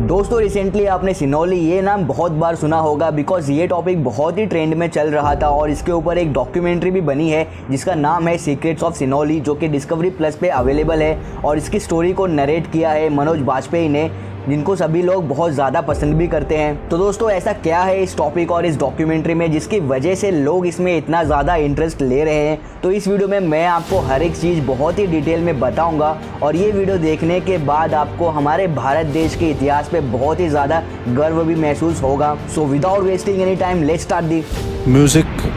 दोस्तों रिसेंटली आपने सिनोली ये नाम बहुत बार सुना होगा बिकॉज ये टॉपिक बहुत ही ट्रेंड में चल रहा था और इसके ऊपर एक डॉक्यूमेंट्री भी बनी है जिसका नाम है सीक्रेट्स ऑफ सिनोली, जो कि डिस्कवरी प्लस पे अवेलेबल है। और इसकी स्टोरी को नरेट किया है मनोज बाजपेयी ने, जिनको सभी लोग बहुत ज़्यादा पसंद भी करते हैं। तो दोस्तों ऐसा क्या है इस टॉपिक और इस डॉक्यूमेंट्री में जिसकी वजह से लोग इसमें इतना ज़्यादा इंटरेस्ट ले रहे हैं, तो इस वीडियो में मैं आपको हर एक चीज़ बहुत ही डिटेल में बताऊंगा। और ये वीडियो देखने के बाद आपको हमारे भारत देश के इतिहास पे बहुत ही ज़्यादा गर्व भी महसूस होगा। So without wasting any time let's start the music.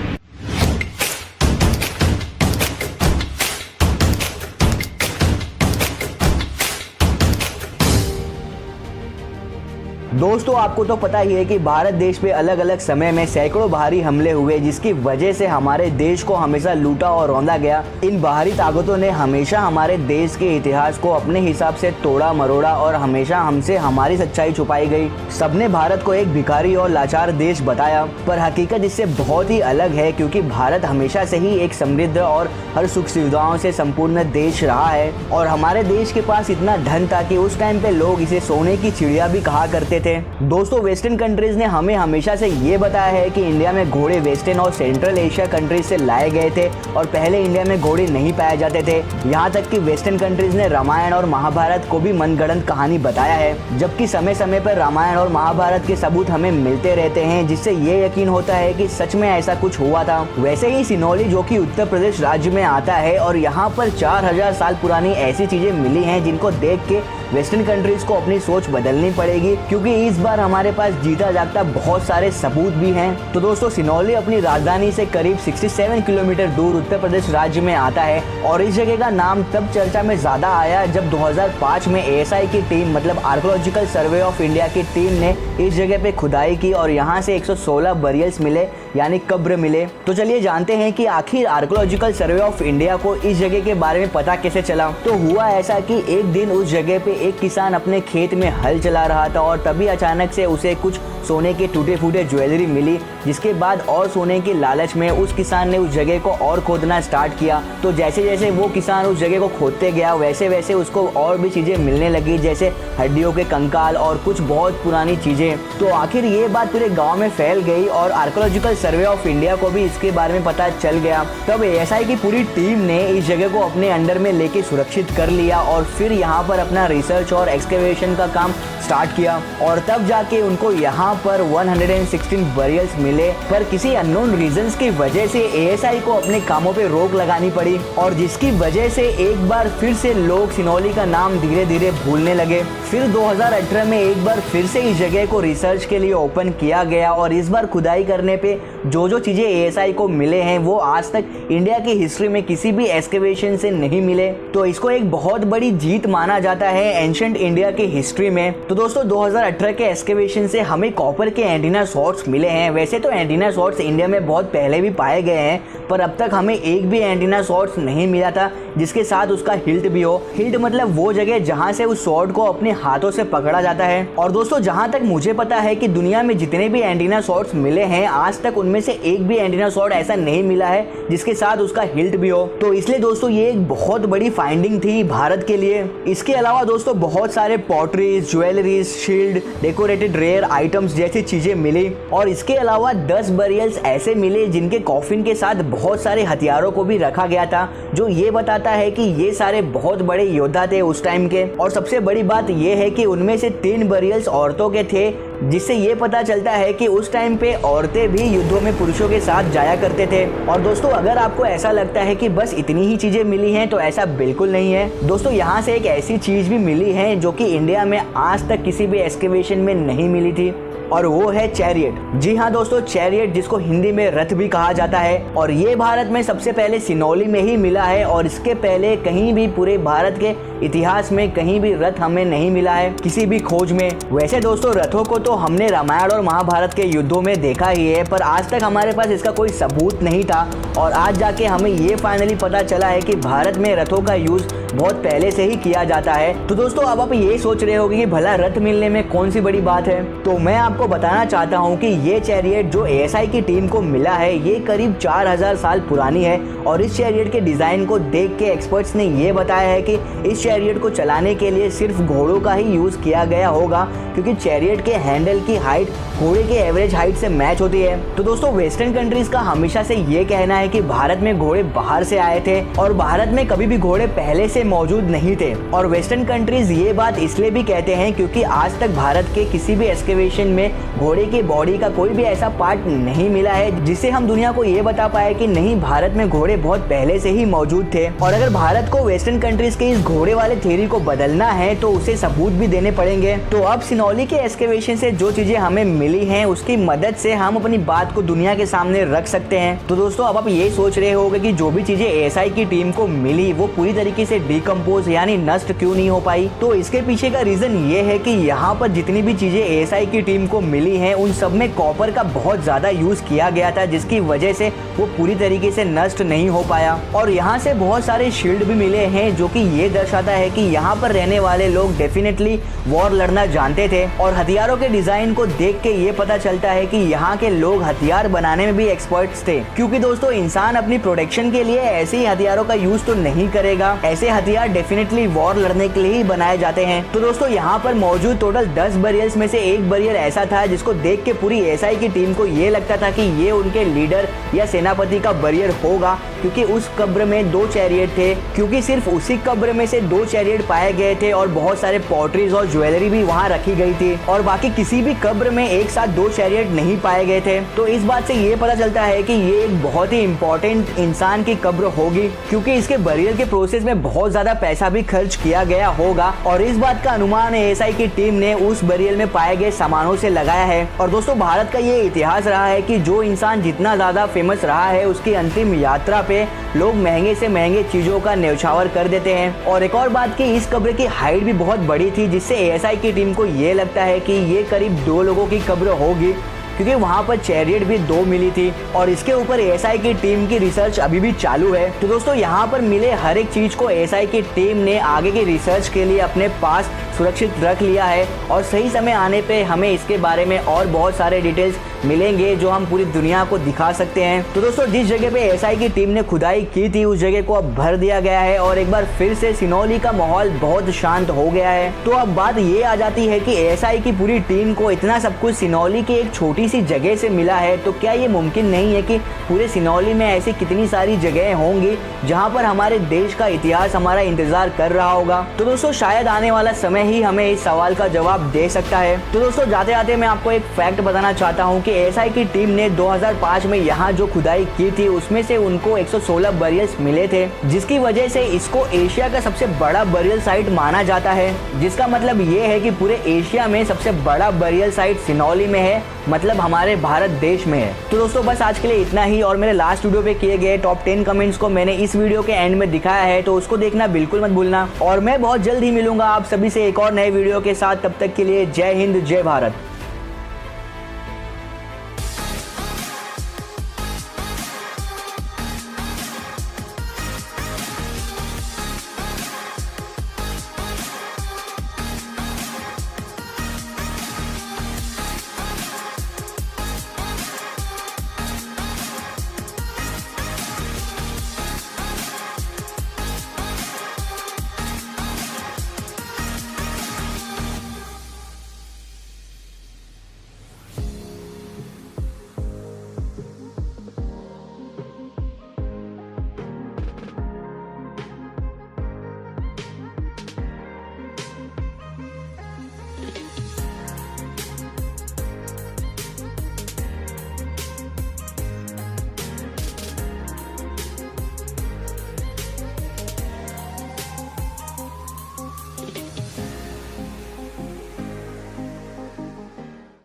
दोस्तों आपको तो पता ही है कि भारत देश पे अलग अलग समय में सैकड़ों बाहरी हमले हुए, जिसकी वजह से हमारे देश को हमेशा लूटा और रौंदा गया। इन बाहरी ताकतों ने हमेशा हमारे देश के इतिहास को अपने हिसाब से तोड़ा मरोड़ा और हमेशा हमसे हमारी सच्चाई छुपाई गई। सबने भारत को एक भिखारी और लाचार देश बताया, पर हकीकत इससे बहुत ही अलग है, क्योंकि भारत हमेशा से ही एक समृद्ध और हर सुख सुविधाओं से संपूर्ण देश रहा है। और हमारे देश के पास इतना धन था कि उस टाइम पे लोग इसे सोने की चिड़िया भी कहा करते थे। दोस्तों वेस्टर्न कंट्रीज ने हमें हमेशा से ये बताया है कि इंडिया में घोड़े वेस्टर्न और सेंट्रल एशिया कंट्रीज से लाए गए थे और पहले इंडिया में घोड़े नहीं पाए जाते थे। यहाँ तक कि वेस्टर्न कंट्रीज ने रामायण और महाभारत को भी मनगढ़ंत कहानी बताया है, जबकि समय समय पर रामायण और महाभारत के सबूत हमें मिलते रहते हैं, जिससे ये यकीन होता है कि सच में ऐसा कुछ हुआ था। वैसे ही सिनोली, जो कि उत्तर प्रदेश राज्य में आता है, और यहाँ पर 4000 साल पुरानी ऐसी चीजें मिली हैं जिनको देख के वेस्टर्न कंट्रीज को अपनी सोच बदलनी पड़ेगी, क्योंकि इस बार हमारे पास जीता जागता बहुत सारे सबूत भी हैं। तो दोस्तों सिनोली अपनी राजधानी से करीब 67 किलोमीटर दूर उत्तर प्रदेश राज्य में आता है और इस जगह का नाम तब चर्चा में ज्यादा आया जब 2005 में ASI की टीम, मतलब आर्कोलॉजिकल सर्वे ऑफ इंडिया की टीम ने इस जगह पे खुदाई की और यहाँ से 116 बरियल्स मिले, यानी कब्र मिले। तो चलिए जानते हैं कि आखिर आर्कोलॉजिकल सर्वे ऑफ इंडिया को इस जगह के बारे में पता कैसे चला। तो हुआ ऐसा कि एक दिन उस जगह पे एक किसान अपने खेत में हल चला रहा था और तभी अचानक से उसे कुछ सोने के टूटे फूटे ज्वेलरी मिली, जिसके बाद और सोने की लालच में उस किसान ने उस जगह को और खोदना स्टार्ट किया। तो जैसे जैसे वो किसान उस जगह को खोदते गया वैसे वैसे उसको और भी चीज़ें मिलने लगी, जैसे हड्डियों के कंकाल और कुछ बहुत पुरानी चीज़ें। तो आखिर ये बात पूरे गाँव में फैल गई और आर्कोलॉजिकल सर्वे ऑफ इंडिया को भी इसके बारे में पता चल गया। तब ASI की पूरी टीम ने इस जगह को अपने अंडर में लेके सुरक्षित कर लिया और फिर यहाँ पर अपना रिसर्च और एक्सकेवेशन का काम स्टार्ट किया। और तब जाके उनको यहाँ पर 116 बरियल्स मिले, पर किसी अननोन रीजंस की वजह से ASI को अपने कामों पे रोक लगानी पड़ी, और जिसकी वजह से एक बार फिर से लोग सिनोली का नाम धीरे धीरे भूलने लगे। फिर 2018 में एक बार फिर से इस जगह को रिसर्च के लिए ओपन किया गया और इस बार खुदाई करने पे जो जो चीजें ASI को मिले हैं वो आज तक इंडिया की हिस्ट्री में किसी भी एक्सकेवेशन से नहीं मिले। तो इसको एक बहुत बड़ी जीत माना जाता है एंशिएंट इंडिया की हिस्ट्री में। तो दोस्तों 2018 के एक्सकेवेशन से हमें कॉपर के एंटीना शॉट्स मिले हैं। वैसे तो एंटीना शॉट्स इंडिया में बहुत पहले भी पाए गए हैं, पर अब तक हमें एक भी एंटीना शॉट्स नहीं मिला था जिसके साथ उसका हिल्ट भी हो। हिल्ट मतलब वो जगह जहां से उस शॉट को अपने हाथों से पकड़ा जाता है। और दोस्तों जहां तक मुझे पता है कि दुनिया में जितने भी एंटीना शॉट्स मिले हैं आज तक उनमें से एक भी एंटीना शॉट ऐसा नहीं मिला है जिसके साथ उसका हिल्ट भी हो। तो इसलिए दोस्तों ये एक बहुत बड़ी फाइंडिंग थी भारत के लिए। इसके अलावा दोस्तों बहुत सारे potteries, jewelleries, shield, decorated rare items जैसी चीजें मिली, और इसके अलावा 10 बरियल्स ऐसे मिले जिनके कॉफिन के साथ बहुत सारे हथियारों को भी रखा गया था, जो ये बताता है कि ये सारे बहुत बड़े योद्धा थे उस टाइम के। और सबसे बड़ी बात ये है कि उनमें से 3 बरियल्स औरतों के थे, जिससे ये पता चलता है कि उस टाइम पे औरतें भी युद्धों में पुरुषों के साथ जाया करते थे। और दोस्तों अगर आपको ऐसा लगता है कि बस इतनी ही चीजें मिली हैं तो ऐसा बिल्कुल नहीं है। दोस्तों यहाँ से एक ऐसी चीज भी मिली है जो कि इंडिया में आज तक किसी भी एक्सकेवेशन में नहीं मिली थी, और वो है चैरियट। जी हाँ दोस्तों, चैरियट जिसको हिंदी में रथ भी कहा जाता है, और ये भारत में सबसे पहले सिनोली में ही मिला है और इसके पहले कहीं भी पूरे भारत के इतिहास में कहीं भी रथ हमें नहीं मिला है किसी भी खोज में। वैसे दोस्तों रथों को तो हमने रामायण और महाभारत के युद्धों में देखा ही है, पर आज तक हमारे पास इसका कोई सबूत नहीं था, और आज जाके हमें ये फाइनली पता चला है कि भारत में रथों का यूज बहुत पहले से ही किया जाता है। तो दोस्तों अब आप ये सोच रहे होंगे कि भला रथ मिलने में कौन सी बड़ी बात है, तो मैं आपको बताना चाहता हूँ कि ये चैरियट जो ASI की टीम को मिला है ये करीब 4000 साल पुरानी है। और इस चैरियट के डिजाइन को देख के एक्सपर्ट्स ने ये बताया है कि इस चैरियट को चलाने के लिए सिर्फ घोड़ों का ही यूज किया गया होगा, क्योंकि चैरियट के हैंडल की हाइट घोड़े के एवरेज हाइट से मैच होती है। तो दोस्तों वेस्टर्न कंट्रीज का हमेशा से ये कहना है कि भारत में घोड़े बाहर से आए थे और भारत में कभी भी घोड़े पहले से मौजूद नहीं थे। और वेस्टर्न कंट्रीज ये बात इसलिए भी कहते हैं क्योंकि आज तक भारत के किसी भी एक्सकेवेशन में घोड़े की बॉडी का कोई भी ऐसा पार्ट नहीं मिला है जिससे हम दुनिया को ये बता पाए कि नहीं भारत में घोड़े बहुत पहले से ही मौजूद थे। और अगर भारत को वेस्टर्न कंट्रीज के इस घोड़े वाले थ्योरी को बदलना है तो उसे सबूत भी देने पड़ेंगे। तो अब सिनौली के एक्सकेवेशन से जो चीजें हमें मिली हैं उसकी मदद से हम अपनी बात को दुनिया के सामने रख सकते हैं। तो दोस्तों अब आप ये सोच रहे होंगे कि जो भी चीजें ASI की टीम को मिली वो पूरी तरीके से डिकम्पोज यानी नष्ट क्यों नहीं हो पाई। तो इसके पीछे का रीजन ये है कि यहाँ पर जितनी भी चीजें ASI की टीम को मिली हैं उन सब में कॉपर का बहुत ज्यादा यूज किया गया था, जिसकी वजह से वो पूरी तरीके से नष्ट नहीं हो पाया। और यहाँ से बहुत सारे शील्ड भी मिले हैं जो कि ये दर्शाता है कि यहाँ पर रहने वाले लोग डेफिनेटली वॉर लड़ना जानते थे। और हथियारों के डिजाइन को देख के ये पता चलता है कि यहाँ के लोग हथियार बनाने में भी एक्सपर्ट्स थे, क्योंकि दोस्तों इंसान अपनी प्रोटेक्शन के लिए ऐसे ही हथियारों का यूज तो नहीं करेगा। ऐसे हथियार डेफिनेटली वॉर लड़ने के लिए ही बनाए जाते हैं। तो दोस्तों यहाँ पर मौजूद टोटल 10 बरियल्स में से एक बरियल ऐसा था जिसको देख के पूरी ASI की टीम को ये लगता था कि ये उनके लीडर या सेनापति का बरियल होगा, क्योंकि उस कब्र में 2 चैरियट थे, क्योंकि सिर्फ उसी कब्र में से 2 चैरियट पाए गए थे और बहुत सारे पॉटरीज और ज्वेलरी भी वहाँ रखी गई थी और बाकी किसी भी कब्र में एक साथ 2 चैरियट नहीं पाए गए थे। तो इस बात से ये पता चलता है कि ये एक बहुत ही इंपॉर्टेंट इंसान की कब्र होगी, क्योंकि इसके बरियल के प्रोसेस में बहुत ज्यादा पैसा भी खर्च किया गया होगा। और इस बात का अनुमान ASI की टीम ने उस बरियल में पाए गए सामानों से लगाया है। और दोस्तों भारत का ये इतिहास रहा है कि जो इंसान जितना ज्यादा फेमस रहा है उसकी अंतिम यात्रा पे लोग महंगे से महंगे चीजों का न्यौछावर कर देते हैं। और एक और बात कि इस कब्र की हाइट भी बहुत बड़ी थी, जिससे ASI की टीम को ये लगता है कि ये करीब 2 लोगों की कब्र होगी, क्योंकि वहाँ पर चैरियट भी 2 मिली थी। और इसके ऊपर ASI की टीम की रिसर्च अभी भी चालू है। तो दोस्तों यहाँ पर मिले हर एक चीज को ASI की टीम ने आगे की रिसर्च के लिए अपने पास सुरक्षित रख लिया है और सही समय आने पे हमें इसके बारे में और बहुत सारे डिटेल्स मिलेंगे जो हम पूरी दुनिया को दिखा सकते हैं। तो दोस्तों जिस जगह पे ASI की टीम ने खुदाई की थी उस जगह को अब भर दिया गया है और एक बार फिर से सिनौली का माहौल बहुत शांत हो गया है। तो अब बात ये आ जाती है कि ASI की पूरी टीम को इतना सब कुछ सिनौली की एक छोटी सी जगह से मिला है, तो क्या ये मुमकिन नहीं है कि पूरे सिनौली में ऐसी कितनी सारी जगहें होंगी जहाँ पर हमारे देश का इतिहास हमारा इंतजार कर रहा होगा। तो दोस्तों शायद आने वाला समय ही हमें इस सवाल का जवाब दे सकता है। तो दोस्तों जाते जाते मैं आपको एक फैक्ट बताना चाहता हूँ कि ASI की टीम ने 2005 में यहाँ जो खुदाई की थी उसमें से उनको 116 बरियल्स मिले थे, जिसकी वजह से इसको एशिया का सबसे बड़ा बरियल साइट माना जाता है। जिसका मतलब ये है कि पूरे एशिया में सबसे बड़ा बरियल साइट सिनौली में है, मतलब हमारे भारत देश में है। तो दोस्तों बस आज के लिए इतना ही और मेरे लास्ट वीडियो पे किए गए टॉप 10 कमेंट्स को मैंने इस वीडियो के एंड में दिखाया है, तो उसको देखना बिल्कुल मत भूलना। और मैं बहुत जल्द ही मिलूंगा आप सभी से एक और नए वीडियो के साथ। तब तक के लिए जय हिंद जय भारत।